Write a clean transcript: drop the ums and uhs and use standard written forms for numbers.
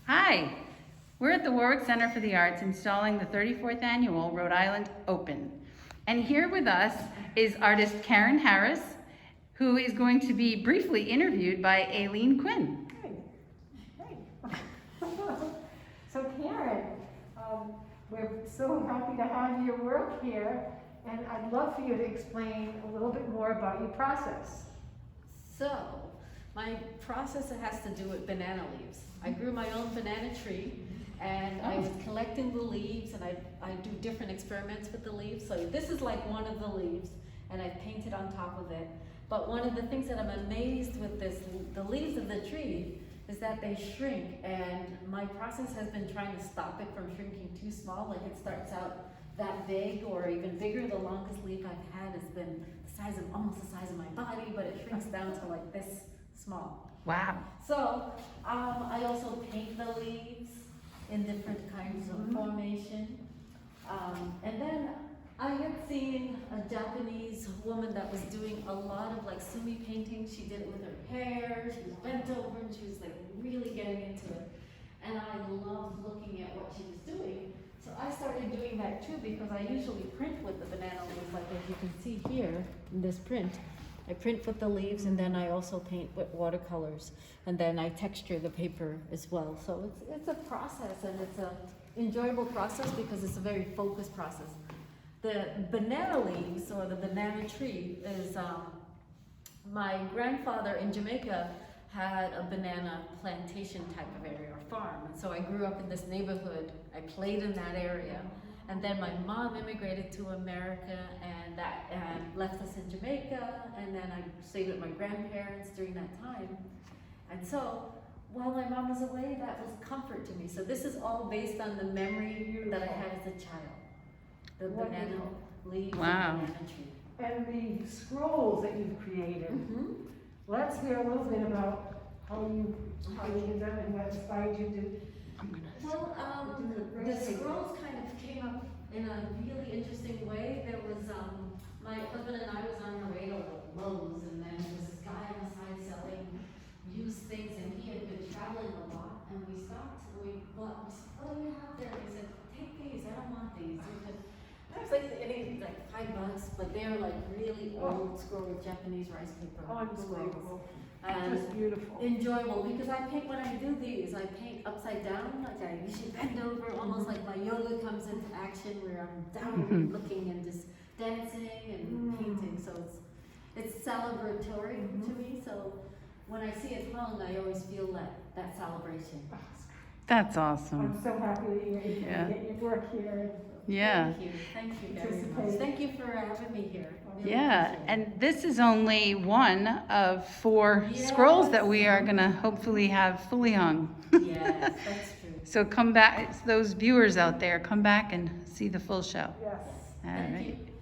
Hi, we're at the Warwick Center for the Arts installing the 34th Annual Rhode Island Open. And here with us is artist Karen Harris, who is going to be briefly interviewed by Aileen Quinn. Hey. So Karen, we're so happy to have your work here, and I'd love for you to explain a little bit more about your process. So, my process has to do with banana leaves. I grew my own banana tree, and I was collecting the leaves, and I do different experiments with the leaves. So this is like one of the leaves, and I painted on top of it. But one of the things that I'm amazed with the leaves of the tree, is that they shrink, and my process has been trying to stop it from shrinking too small. Like it starts out that big or even bigger. The longest leaf I've had has been almost the size of my body, but it shrinks down to like this small. Wow. So I also paint the leaves in different kinds of formation. And then I had seen a Japanese woman that was doing a lot of like sumi painting. She did it with her hair, she was bent over, and she was like really getting into it. And I loved looking at what she was doing. So I started doing that too, because I usually print with the banana leaves, like as you can see here in this print. I print with the leaves, and then I also paint with watercolors, and then I texture the paper as well. So it's a process, and it's an enjoyable process because it's a very focused process. The banana leaves, or the banana tree, is my grandfather in Jamaica had a banana plantation type of area, or farm. And so I grew up in this neighborhood. I played in that area. And then my mom immigrated to America and left us in Jamaica. And then I stayed with my grandparents during that time. And so while my mom was away, that was comfort to me. So this is all based on the memory that I had as a child. The banana leaves, Wow. and banana tree. And the scrolls that you've created. Let's hear a little bit about how you did them and what inspired you to. Well, the scrolls kind of came up in a really interesting way. There was, my husband and I was on our way to Lowe's, and then there was this guy on the side selling used things, and he had been traveling a lot, and we stopped, and we bought, what do you have there? He said, take these, I don't want these. I was like, like $5, but they're like really old scroll Japanese rice paper Unbelievable. scrolls. And Just beautiful. enjoyable, because I paint, when I do these, I paint upside down, like I usually bend over, almost like my yoga comes into action, where I'm down looking and just dancing and painting. So it's celebratory to me. So when I see it hung, I always feel that celebration. That's awesome. I'm so happy that you're able to get your work here. Yeah. Thank you very much. Thank you for having me here. Really Yeah, appreciate it. and this is only one of 4 scrolls that we are going to hopefully have fully hung. Yes, that's true. So come back, those viewers out there, come back and see the full show. Yes. All Thank right. you.